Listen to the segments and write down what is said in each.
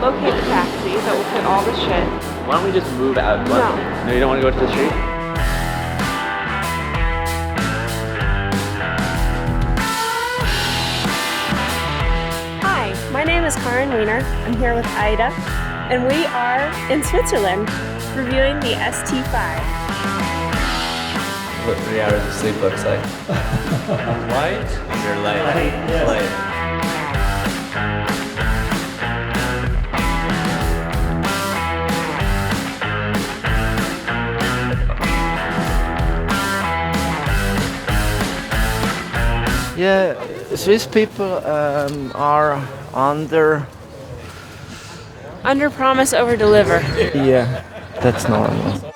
locate the taxi that will fit all the shit. Why don't we just move out? No. No, you don't want to go to the street? Hi, my name is Karen Wiener. I'm here with Ida, and we are in Switzerland reviewing the ST5. What 3 hours of sleep looks like. Light? Under light. Yes. Light. Yeah, Swiss people are under Promise, over deliver. Yeah, that's normal.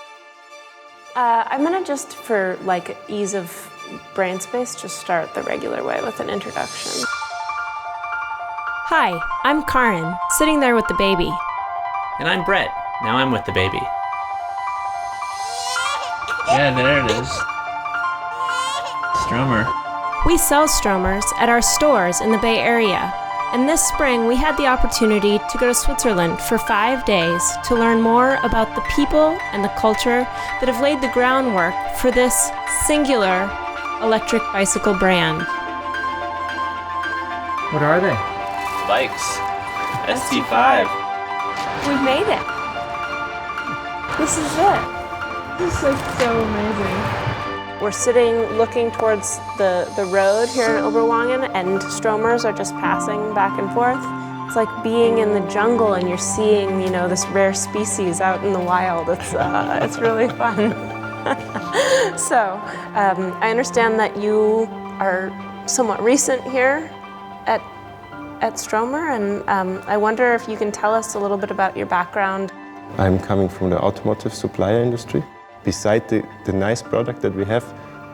I'm gonna just, for like ease of brain space, just start the regular way with an introduction. Hi, I'm Karen, sitting there with the baby. And I'm Brett. Now I'm with the baby. Yeah, there it is. Stromer. We sell Stromers at our stores in the Bay Area. And this spring, we had the opportunity to go to Switzerland for 5 days to learn more about the people and the culture that have laid the groundwork for this singular electric bicycle brand. What are they? Bikes. ST5. We made it. This is it. This is like so amazing. We're sitting looking towards the road here in Oberwangen, and Stromers are just passing back and forth. It's like being in the jungle and you're seeing, you know, this rare species out in the wild. It's really fun. So, I understand that you are somewhat recent here at Stromer, and I wonder if you can tell us a little bit about your background. I'm coming from the automotive supplier industry. Beside the nice product that we have,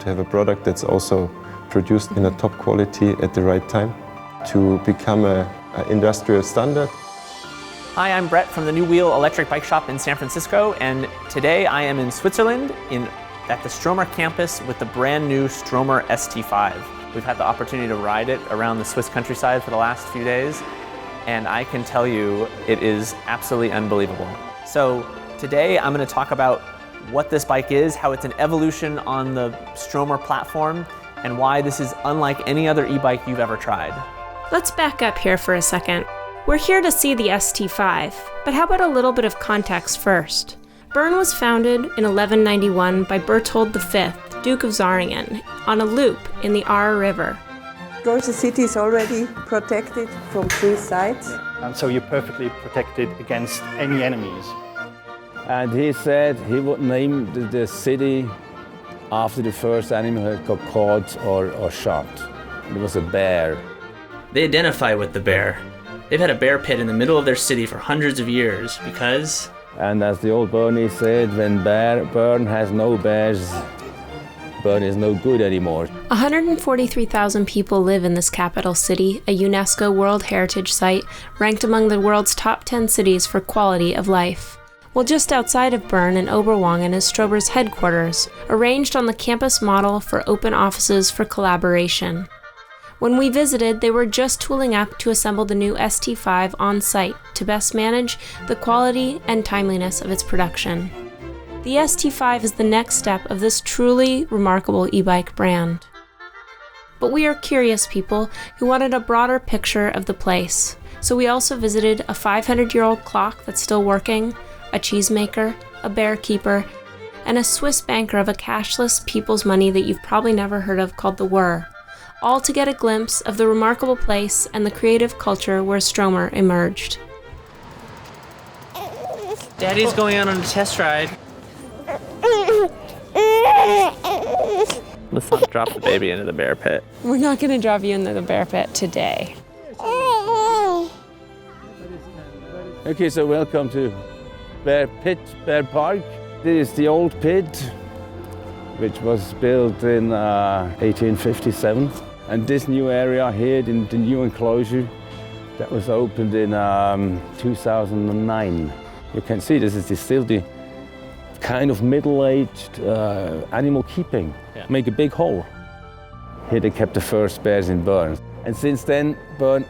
to have a product that's also produced in a top quality at the right time, to become an industrial standard. Hi, I'm Brett from the New Wheel electric bike shop in San Francisco, and today I am in Switzerland at the Stromer campus with the brand new Stromer ST5. We've had the opportunity to ride it around the Swiss countryside for the last few days, and I can tell you it is absolutely unbelievable. So today I'm going to talk about what this bike is, how it's an evolution on the Stromer platform, and why this is unlike any other e-bike you've ever tried. Let's back up here for a second. We're here to see the ST5, but how about a little bit of context first? Bern was founded in 1191 by Berthold V, Duke of Zähringen, on a loop in the Ahr River. The city is already protected from 3 sides. And so you're perfectly protected against any enemies. And he said he would name the city after the first animal that got caught or shot. It was a bear. They identify with the bear. They've had a bear pit in the middle of their city for hundreds of years because... And as the old Bernie said, when Bern has no bears, Bern is no good anymore. 143,000 people live in this capital city, a UNESCO World Heritage Site, ranked among the world's top 10 cities for quality of life. Well, just outside of Bern in Oberwangen is Stromer's headquarters, arranged on the campus model for open offices for collaboration. When we visited, they were just tooling up to assemble the new ST5 on site to best manage the quality and timeliness of its production. The ST5 is the next step of this truly remarkable e-bike brand. But we are curious people who wanted a broader picture of the place, so we also visited a 500-year-old clock that's still working, a cheesemaker, a bear keeper, and a Swiss banker of a cashless people's money that you've probably never heard of called the Whir, all to get a glimpse of the remarkable place and the creative culture where Stromer emerged. Daddy's going out on a test ride. Let's not drop the baby into the bear pit. We're not going to drop you into the bear pit today. Okay, so welcome to Bear Park. This is the old pit, which was built in 1857. And this new area here, the new enclosure, that was opened in 2009. You can see this is still the kind of middle-aged animal keeping. Yeah. Make a big hole. Here they kept the first bears in Bern. And since then, Bern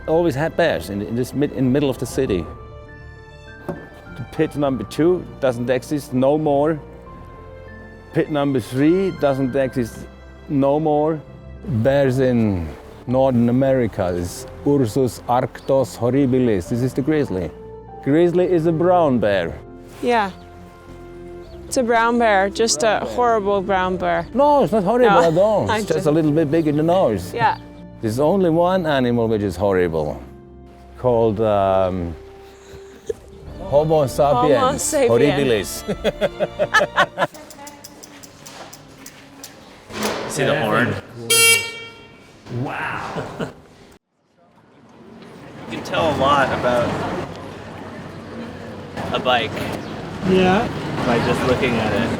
always had bears in the middle of the city. The pit number 2 doesn't exist no more. Pit number 3 doesn't exist no more. Bears in Northern America is Ursus arctos horribilis. This is the grizzly. Grizzly is a brown bear. Yeah. It's a brown bear, just a horrible brown bear. No, it's not horrible at all. I'm It's just a little bit big in the nose. Yeah. There's only one animal which is horrible, called Homo sapiens sapiens. horribilis. See the horn? Wow. You can tell a lot about a bike Yeah. by just looking at it.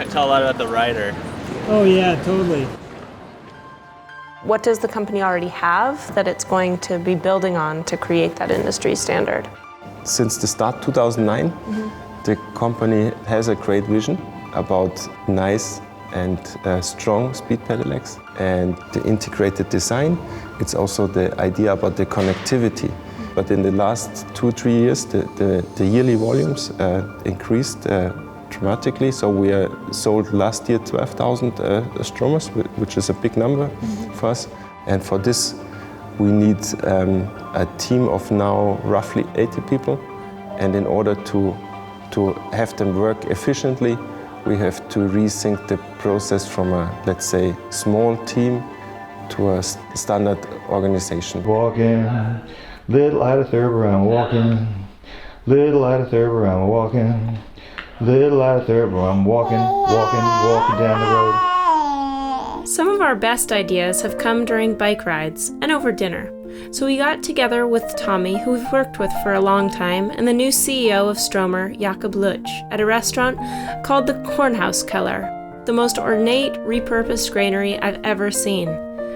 You tell a lot about the rider. Oh yeah, totally. What does the company already have that it's going to be building on to create that industry standard? Since the start 2009, the company has a great vision about nice and strong speed pedelecs and the integrated design. It's also the idea about the connectivity. But in the last 2-3 years, the yearly volumes increased dramatically. So we sold last year 12,000 Stromers, which is a big number for us. And for this, we need a team of now roughly 80 people. And in order to have them work efficiently, we have to rethink the process from a, let's say, small team to a standard organization. Walking, little light of Thurber, I'm walking. Little light of Thurber, I'm walking. Little light of Thurber, I'm walking down the road. Some of our best ideas have come during bike rides and over dinner. So we got together with Tommy, who we've worked with for a long time, and the new CEO of Stromer, JAKOB LUKSCH, at a restaurant called the Farmhouse, the most ornate, repurposed granary I've ever seen,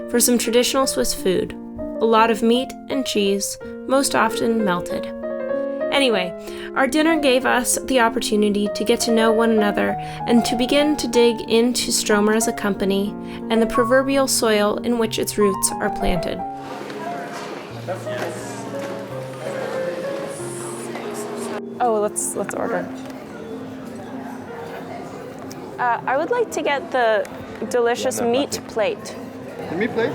for some traditional Swiss food. A lot of meat and cheese, most often melted. Anyway, our dinner gave us the opportunity to get to know one another and to begin to dig into Stromer as a company and the proverbial soil in which its roots are planted. Oh, let's order. I would like to get the delicious meat plate. The meat plate?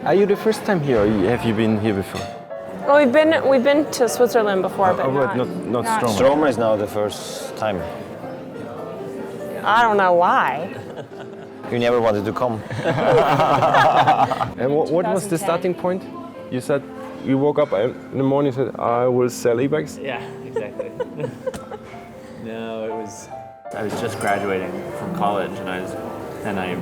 Are you the first time here, or have you been here before? Well, we've been to Switzerland before, but not Stromer. Stromer is now the first time. I don't know why. You never wanted to come. And what was the starting point? You said you woke up in the morning and said, I will sell e-bikes? Yeah, exactly. No, I was just graduating from college, and I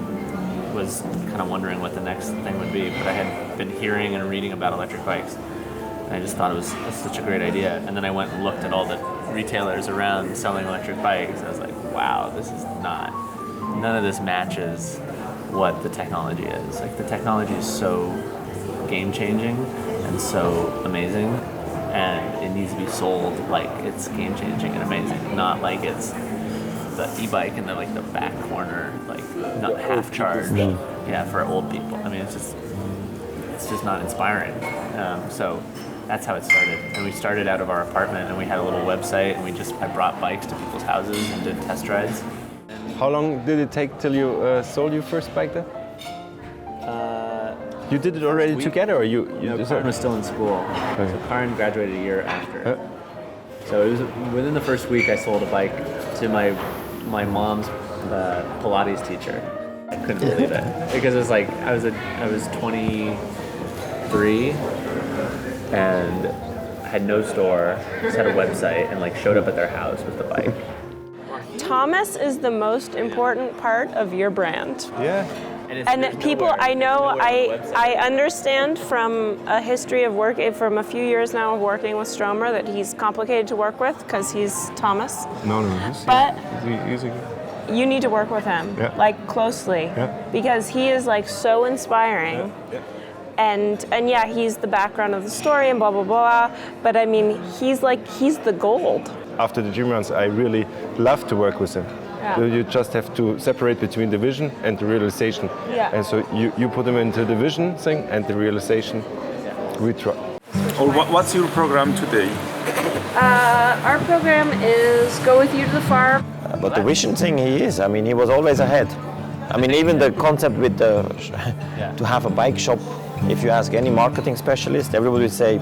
was kind of wondering what the next thing would be, but I had been hearing and reading about electric bikes, and I just thought it was such a great idea. And then I went and looked at all the retailers around selling electric bikes, and I was like, wow, none of this matches what the technology is. Like, the technology is so game-changing and so amazing, and it needs to be sold like it's game-changing and amazing, not like it's the e-bike in the back corner, like not half charged. Yeah, for old people. I mean, it's just not inspiring. So that's how it started. And we started out of our apartment, and we had a little website, and I brought bikes to people's houses and did test rides. How long did it take till you sold your first bike then? You did it already together, or you Karen was still in school. Okay. So Karen graduated a year after. So it was within the first week I sold a bike to my mom's Pilates teacher. I couldn't believe it because it was like I was 23 and had no store, just had a website, and showed up at their house with the bike. Thomas is the most important part of your brand. Yeah. And people, I know, I understand from a history of work, from a few years now of working with Stromer, that he's complicated to work with because he's Thomas. No. But Easy. you need to work with him, closely, because he is so inspiring. And yeah, he's the background of the story and blah, blah, blah. But I mean, he's the gold. After the gym runs, I really love to work with him. Yeah. You just have to separate between the vision and the realization. Yeah. And so you put them into the vision thing and the realization. We try. What's your program today? Our program is go with you to the farm. But the vision thing, he was always ahead. Even the concept with to have a bike shop, if you ask any marketing specialist, everybody would say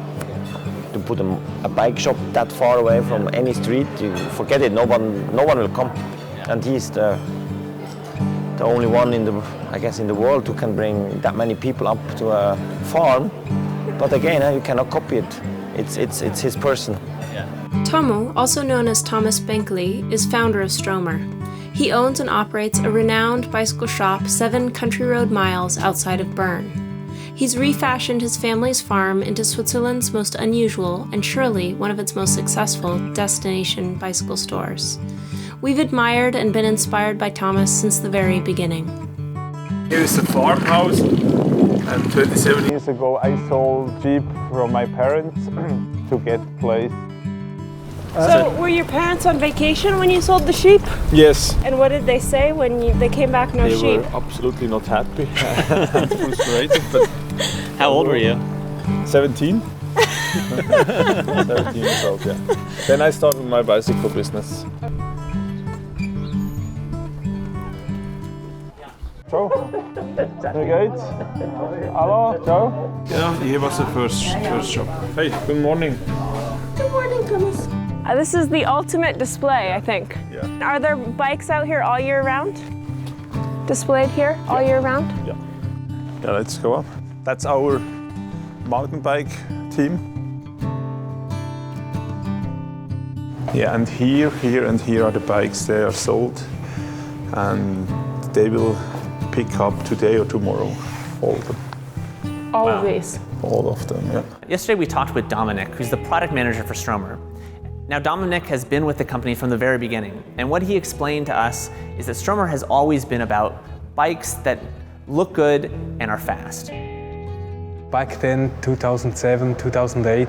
to put a bike shop that far away from any street, you forget it, no one will come. And he's the only one in the world who can bring that many people up to a farm. But again, you cannot copy it. It's his person. Tomu, also known as Thomas Benkley, is founder of Stromer. He owns and operates a renowned bicycle shop 7 country road miles outside of Bern. He's refashioned his family's farm into Switzerland's most unusual and surely one of its most successful destination bicycle stores. We've admired and been inspired by Thomas since the very beginning. Here is the farmhouse, and 27 years ago I sold Jeep from my parents to get place. So were your parents on vacation when you sold the sheep? Yes. And what did they say when they came back no sheep? They were absolutely not happy and frustrated. But how old were you? 17. 17 years old, yeah. Then I started my bicycle business. Ciao. Wie geht's? Hallo, ciao. Yeah, here was the first shop. Hey, good morning. Good morning, Thomas. This is the ultimate display, I think. Yeah. Are there bikes out here all year round? Displayed here all year round? Yeah. Yeah, let's go up. That's our mountain bike team. Yeah, and here and here are the bikes. They are sold, and they will pick up today or tomorrow, all of them. All of these? All of them, yeah. Yesterday we talked with Dominic, who's the product manager for Stromer. Now Dominic has been with the company from the very beginning, and what he explained to us is that Stromer has always been about bikes that look good and are fast. Back then, 2007, 2008,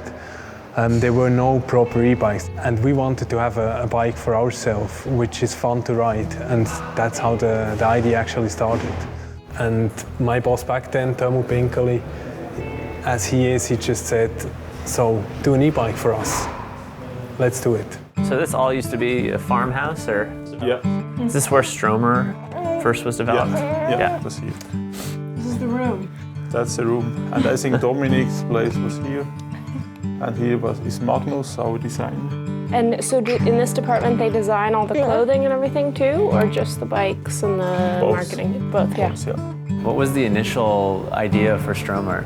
there were no proper e-bikes, and we wanted to have a bike for ourselves, which is fun to ride, and that's how the idea actually started. And my boss back then, Thurber and Karen, as he just said, so do an e-bike for us. Let's do it. So this all used to be a farmhouse, or? Yeah. Is this where Stromer first was developed? Yeah. That's here. This is the room. That's the room. And I think Dominic's place was here. And here is Magnus, our designer. And so in this department they design all the clothing and everything too, or just the bikes and the marketing? Both, yeah. What was the initial idea for Stromer?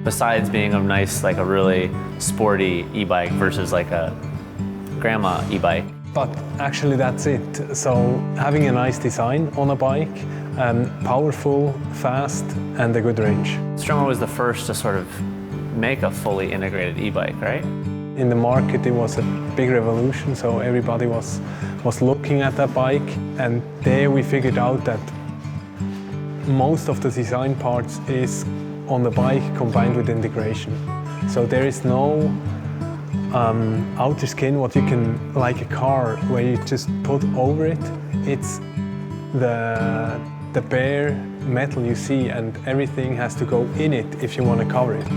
Besides being a nice, like a really sporty e-bike versus like a grandma e-bike. But actually that's it. So having a nice design on a bike, powerful, fast, and a good range. Stromer was the first to sort of make a fully integrated e-bike, right? In the market it was a big revolution, so everybody was looking at that bike, and there we figured out that most of the design parts is on the bike combined with integration. So there is no outer skin, what you can, like a car, where you just put over it. It's the bare metal you see, and everything has to go in it if you want to cover it.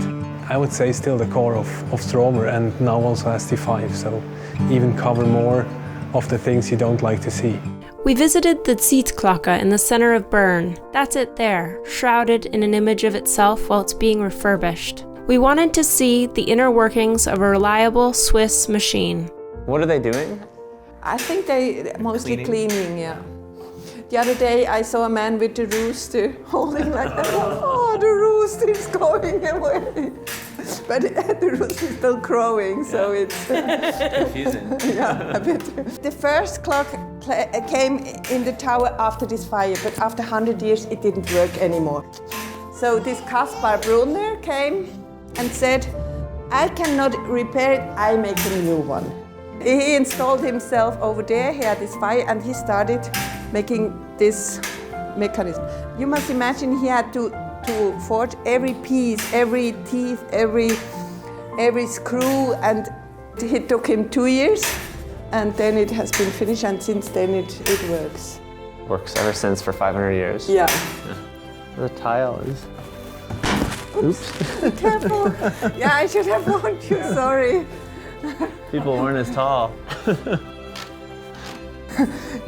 I would say still the core of Stromer, and now also ST5, so even cover more of the things you don't like to see. We visited the Sitzglocke in the center of Bern. That's it there, shrouded in an image of itself while it's being refurbished. We wanted to see the inner workings of a reliable Swiss machine. What are they doing? I think they mostly cleaning, yeah. The other day I saw a man with a rooster holding like that. Oh, the rooster is going away. But the rooster is still crowing, so it's confusing. Yeah, a bit. The first clock came in the tower after this fire, but after 100 years it didn't work anymore. So this Kaspar Brunner came and said, I cannot repair it, I make a new one. He installed himself over there, he had this fire, and he started making this mechanism. You must imagine he had to forge every piece, every teeth, every screw, and it took him 2 years. and then it has been finished, and since then it works. Works ever since for 500 years. Yeah. The tile is... Oops. Careful. Yeah, I should have warned you, sorry. People weren't as tall.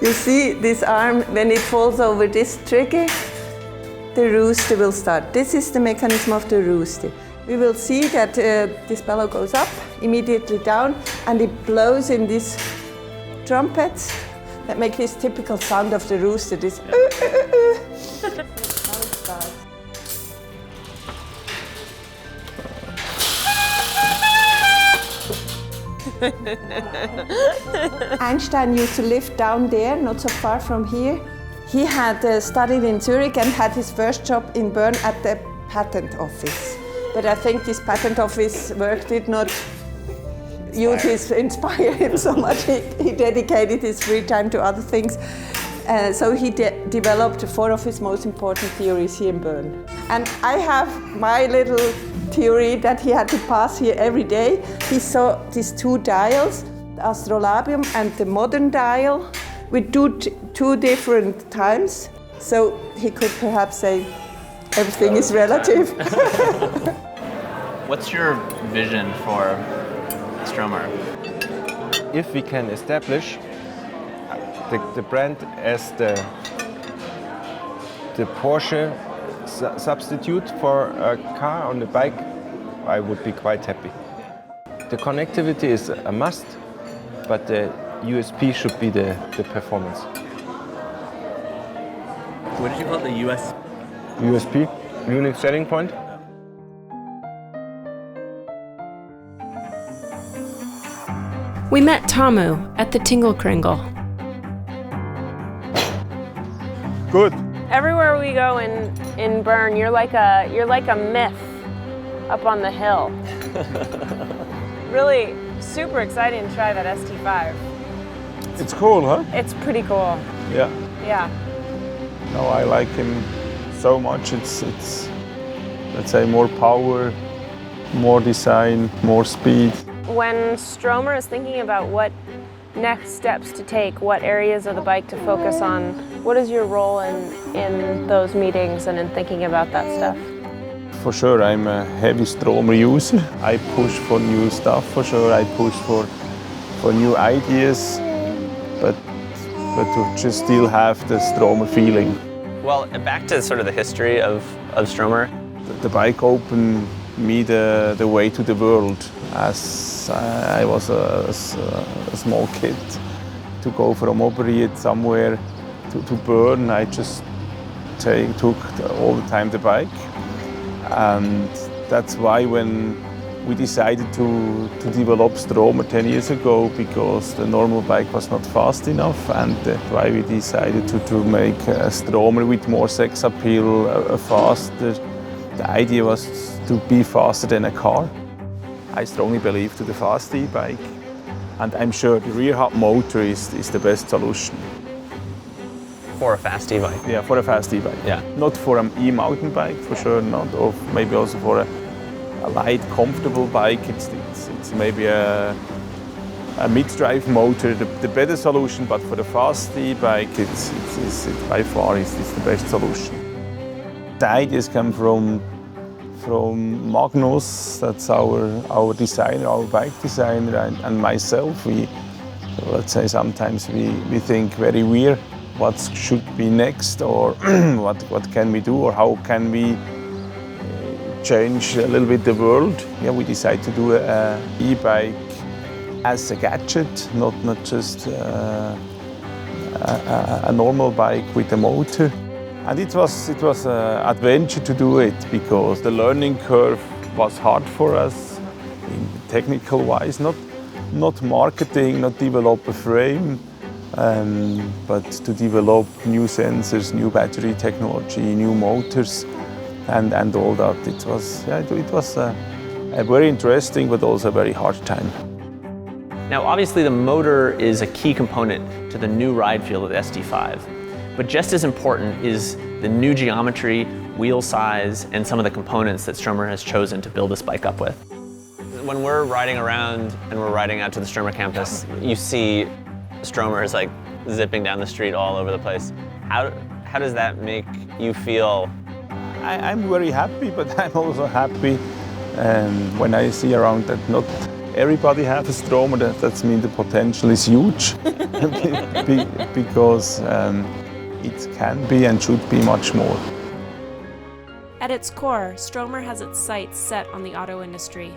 You see this arm, when it falls over this trigger, the rooster will start. This is the mechanism of the rooster. We will see that this bellow goes up, immediately down, and it blows in these trumpets that make this typical sound of the rooster, this Einstein used to live down there, not so far from here. He had studied in Zurich and had his first job in Bern at the patent office. But I think this patent office work did not inspire him so much. He dedicated his free time to other things. So he developed 4 of his most important theories here in Bern. And I have my little theory that he had to pass here every day. He saw these 2 dials, the astrolabium and the modern dial, with two different times. So he could perhaps say everything is relative. What's your vision for Stromer? If we can establish the brand as the Porsche substitute for a car on the bike, I would be quite happy. The connectivity is a must, but the USP should be the performance. What did you call it, the US? USP, unique selling point. We met Tamu at the Tingle Kringle. Good. Everywhere we go in Bern, you're like a myth up on the hill. Really super exciting to try that ST5. It's cool, huh? It's pretty cool. Yeah. Yeah. No, I like him so much. It's let's say more power, more design, more speed. When Stromer is thinking about what next steps to take, what areas of the bike to focus on, what is your role in those meetings and in thinking about that stuff? For sure, I'm a heavy Stromer user. I push for new stuff, for sure. I push for new ideas, but to just still have the Stromer feeling. Well, back to sort of the history of Stromer. The bike opened me the way to the world, as I was a small kid. To go from Oberried somewhere to Bern, I just took all the time the bike. And that's why when we decided to develop Stromer 10 years ago, because the normal bike was not fast enough, and that's why we decided to make a Stromer with more sex appeal, faster. The idea was to be faster than a car. I strongly believe to the fast e-bike, and I'm sure the rear hub motor is the best solution. For a fast e-bike? Yeah, for a fast e-bike. Yeah. Not for an e-mountain bike, for sure, not. Or maybe also for a light, comfortable bike. It's maybe a mid-drive motor, the better solution, but for the fast e-bike, it's by far it's the best solution. The ideas come from Magnus, that's our designer, our bike designer, and myself. Let's say sometimes we think very weird. What should be next, or what can we do, or how can we change a little bit the world? Yeah, we decided to do an e-bike as a gadget, not just a normal bike with a motor. And it was an adventure to do it, because the learning curve was hard for us, technical wise, not marketing, not develop a frame. But to develop new sensors, new battery technology, new motors, and all that. It was a very interesting but also a very hard time. Now obviously the motor is a key component to the new ride feel of the ST5, but just as important is the new geometry, wheel size, and some of the components that Stromer has chosen to build this bike up with. When we're riding around and we're riding out to the Stromer campus, you see Stromer is like zipping down the street all over the place. How does that make you feel? I'm very happy, but I'm also happy when I see around that not everybody has a Stromer. That means the potential is huge because it can be and should be much more. At its core, Stromer has its sights set on the auto industry.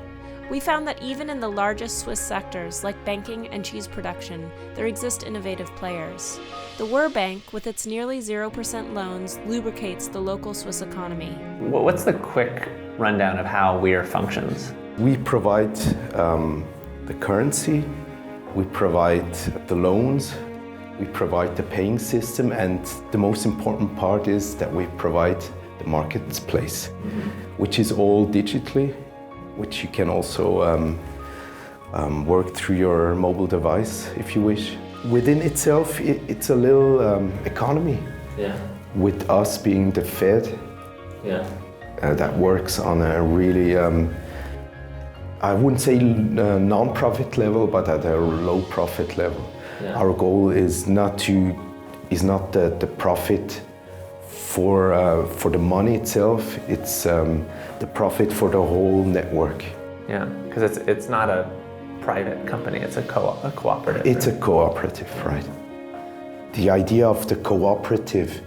We found that even in the largest Swiss sectors like banking and cheese production, there exist innovative players. The Bank, with its nearly 0% loans, lubricates the local Swiss economy. What's the quick rundown of how Wiener functions? We provide the currency, we provide the loans, we provide the paying system, and the most important part is that we provide the marketplace, which is all digitally, which you can also work through your mobile device if you wish. Within itself, it's a little economy. Yeah. With us being the Fed, yeah. That works on a really, I wouldn't say non-profit level, but at a low profit level. Yeah. Our goal is not the profit for the money itself. It's the profit for the whole network. Yeah, because it's not a private company, it's a cooperative. It's a cooperative, right? The idea of the cooperative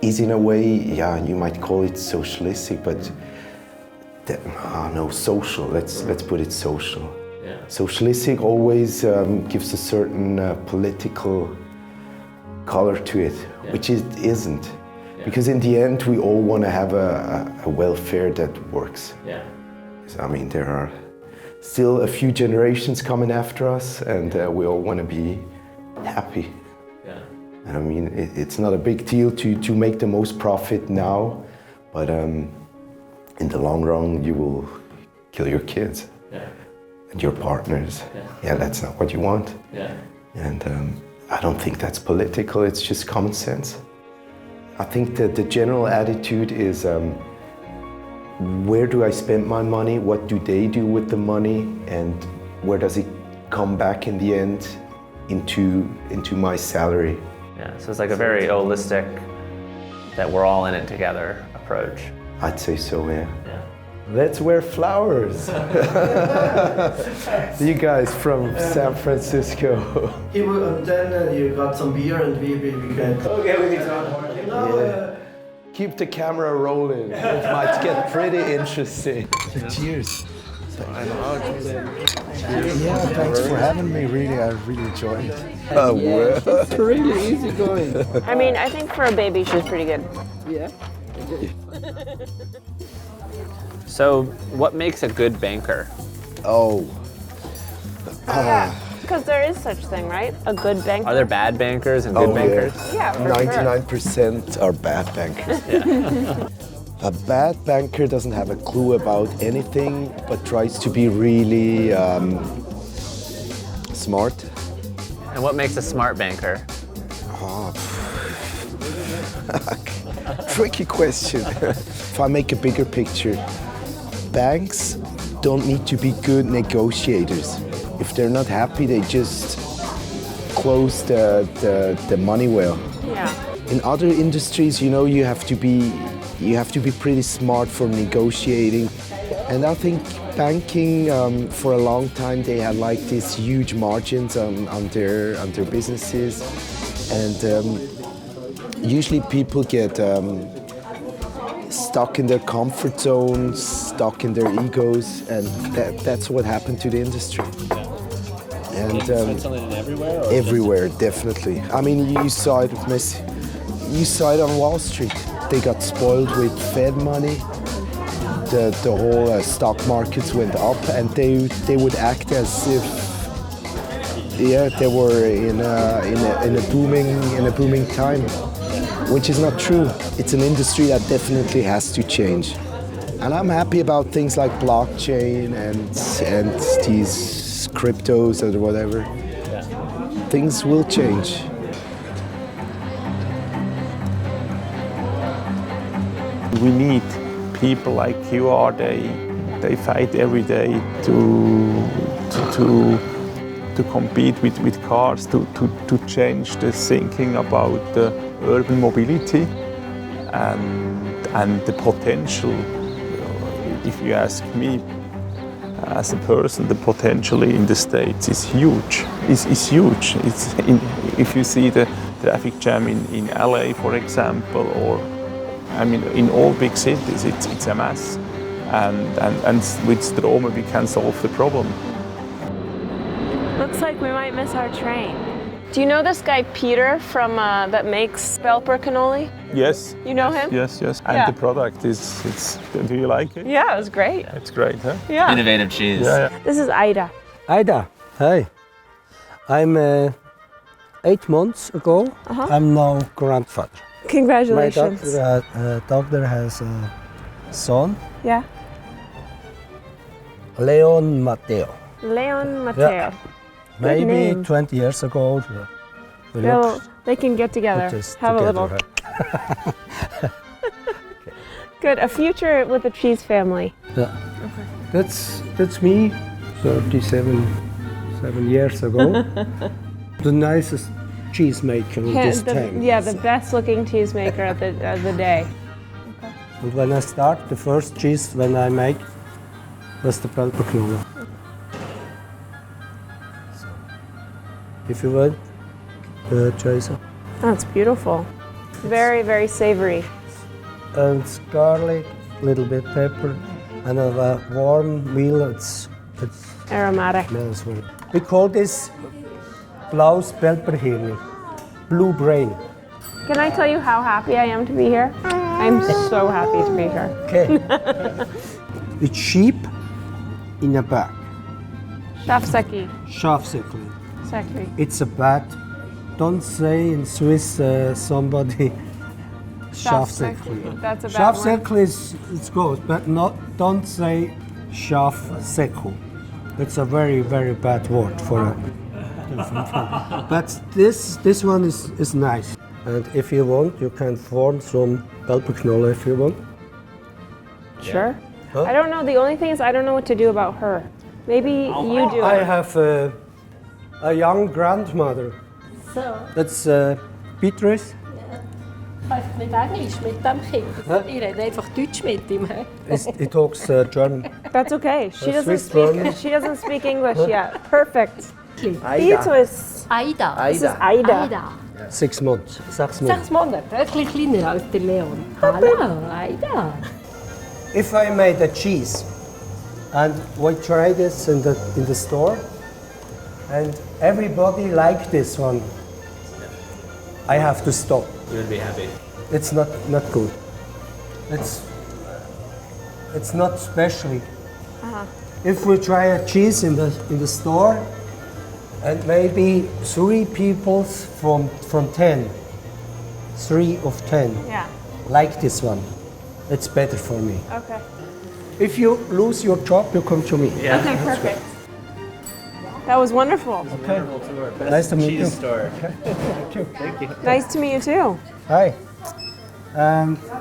is in a way, yeah, you might call it socialistic, but no, social. Let's put it social. Yeah. Socialistic always gives a certain political color to it, yeah. Which it isn't. Yeah. Because in the end, we all want to have a welfare that works. Yeah. I mean, there are still a few generations coming after us, and we all want to be happy. Yeah. I mean, it's not a big deal to make the most profit now, but in the long run, you will kill your kids. Yeah. And your partners. Yeah, that's not what you want. Yeah. And I don't think that's political, it's just common sense. I think that the general attitude is, where do I spend my money? What do they do with the money? And where does it come back in the end into my salary? Yeah, so it's like a very holistic, that we're all in it together approach. I'd say so, yeah. Let's wear flowers. You guys from San Francisco. And then you got some beer and we can... Okay, we can talk. Yeah. Keep the camera rolling. It might get pretty interesting. Cheers. Yeah, thanks for having me. Really, I really enjoyed it. Oh, well. It's really easy going. I mean, I think for a baby, she's pretty good. Yeah. So, what makes a good banker? Because there is such thing, right? A good banker. Are there bad bankers and good bankers? Yeah, for 99% are bad bankers. Yeah. A bad banker doesn't have a clue about anything, but tries to be really smart. And what makes a smart banker? Tricky question. If I make a bigger picture, banks don't need to be good negotiators. If they're not happy, they just close the money well. Yeah. In other industries, you know, you have to be pretty smart for negotiating. And I think banking, for a long time, they had like these huge margins on their businesses, and usually people get stuck in their comfort zones, stuck in their egos, and that's what happened to the industry. And Switzerland everywhere? Or everywhere, definitely. I mean, you saw it with Messi. You saw it on Wall Street. They got spoiled with Fed money. The whole stock markets went up, and they would act as if, yeah, they were in a booming time, which is not true. It's an industry that definitely has to change, and I'm happy about things like blockchain and these cryptos or whatever. Yeah. Things will change. We need people like you are. They fight every day to to compete with cars, to change the thinking about urban mobility and the potential. If you ask me, as a person, the potential in the States is huge. It's huge. If you see the traffic jam in LA, for example, or I mean in all big cities, it's a mess. And with Stromer we can solve the problem. Looks like we might miss our train. Do you know this guy Peter from that makes Belper cannoli? Yes. You know him? Yes. And Yeah. the product is. Do you like it? Yeah, it was great. It's great, huh? Yeah. Innovative cheese. Yeah. This is Ida. Ida, hi. I'm 8 months ago. I'm now grandfather. Congratulations. My daughter has a son, Yeah. Leon Matteo. Leon Matteo. Yeah. Good Maybe name. 20 years ago, we They can get together, put us have a together, little. Good, a future with a cheese family. Yeah. That's me, 7 years ago. The nicest cheesemaker in this town. Yeah, the best looking cheesemaker of the day. And when I start, the first cheese when I make was the Belper knolle. So, if you want, Jason. That's beautiful. Very, very savory. And it's garlic, a little bit pepper, and a warm meal. It's aromatic. Smells very. We call this blaues Belperhirn, blue brain. Can I tell you how happy I am to be here? I'm so happy to be here. Okay. It's sheep in a bag. Schafsäcki. Schafsäckli. Säckli. It's a bat. Don't say in Swiss somebody Schafsäckli. That's a bad word. Schafsäckli is good, but don't say Schafsäckli. It's a very, very bad word for a. But this one is nice. And if you want, you can form some Belper knolle if you want. Sure. Huh? I don't know. The only thing is I don't know what to do about her. Maybe you do. I have a young grandmother. So, That's Beatrice. einfach nicht Englisch mit dem Kind. Ich rede einfach Deutsch mit ihm. He talks German. That's okay. She doesn't Swiss speak. German. She doesn't speak English yet. Perfect. Aida. Beatrice. Aida. This is Aida. 6 months. 6 months. 6 Monate, ein bisschen kleiner als der Leon. Hallo, Aida. If I made a cheese and we try this in the store and everybody like this one, I have to stop. You would be happy. It's not good. It's not specially. If we try a cheese in the store and maybe 3 people from 10, 3 of 10 Yeah. like this one, it's better for me. Okay. If you lose your job, you come to me. Yeah. Okay, perfect. That was wonderful. Okay. Nice to meet you. Cheese store. Thank you. Nice to meet you too. Hi.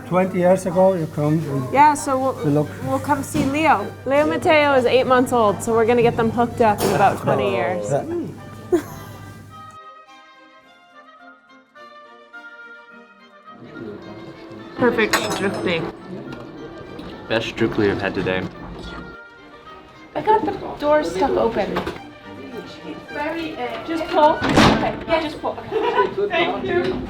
20 years ago, you come. Yeah, so We look. we'll come see Leo. Leo Matteo is 8 months old, so we're gonna get them hooked up in about 20 years. Yeah. Perfect Strüchli. Best Strüchli I've had today. I got the door stuck open. Just pull. Okay, yeah, just pull. Thank you.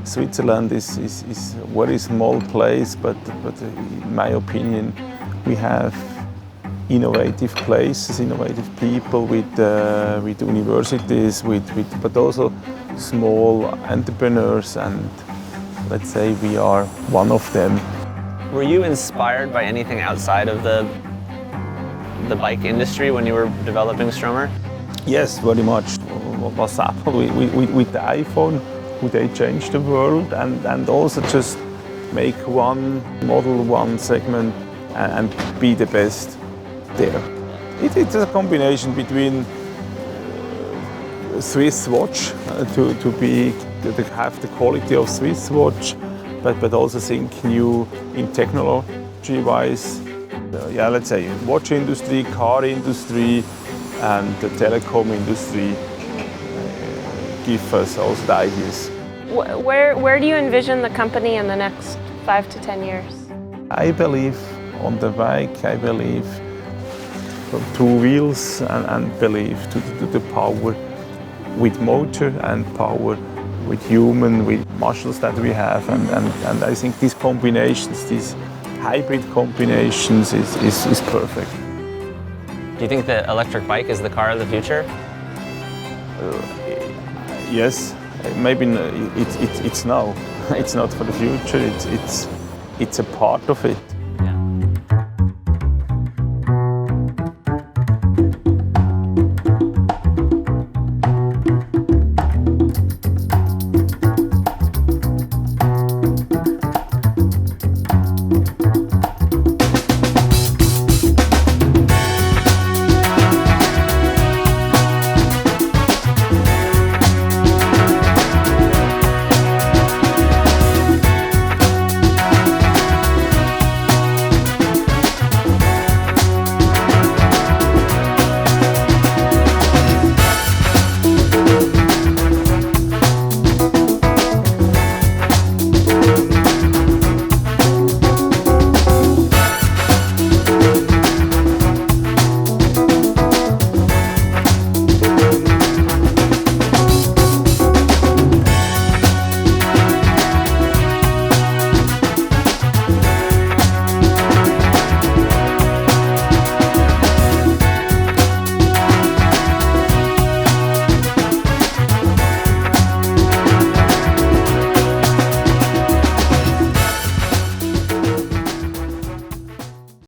Switzerland is a very small place, but in my opinion, we have innovative places, innovative people with universities, but also small entrepreneurs, and let's say we are one of them. Were you inspired by anything outside of the bike industry when you were developing Stromer? Yes, very much. What's Apple with the iPhone? Would they change the world and also just make one model, one segment, and be the best there? It's a combination between Swiss watch to have the quality of Swiss watch, but also think new in technology-wise. Yeah, let's say watch industry, car industry, and the telecom industry give us also the ideas. Where do you envision the company in the next 5 to 10 years? I believe on the bike, I believe from 2 wheels and believe to the power with motor and power with human, with muscles that we have. And I think these combinations, these hybrid combinations is perfect. Do you think the electric bike is the car of the future? Yes, maybe it's now. It's not for the future. It's a part of it.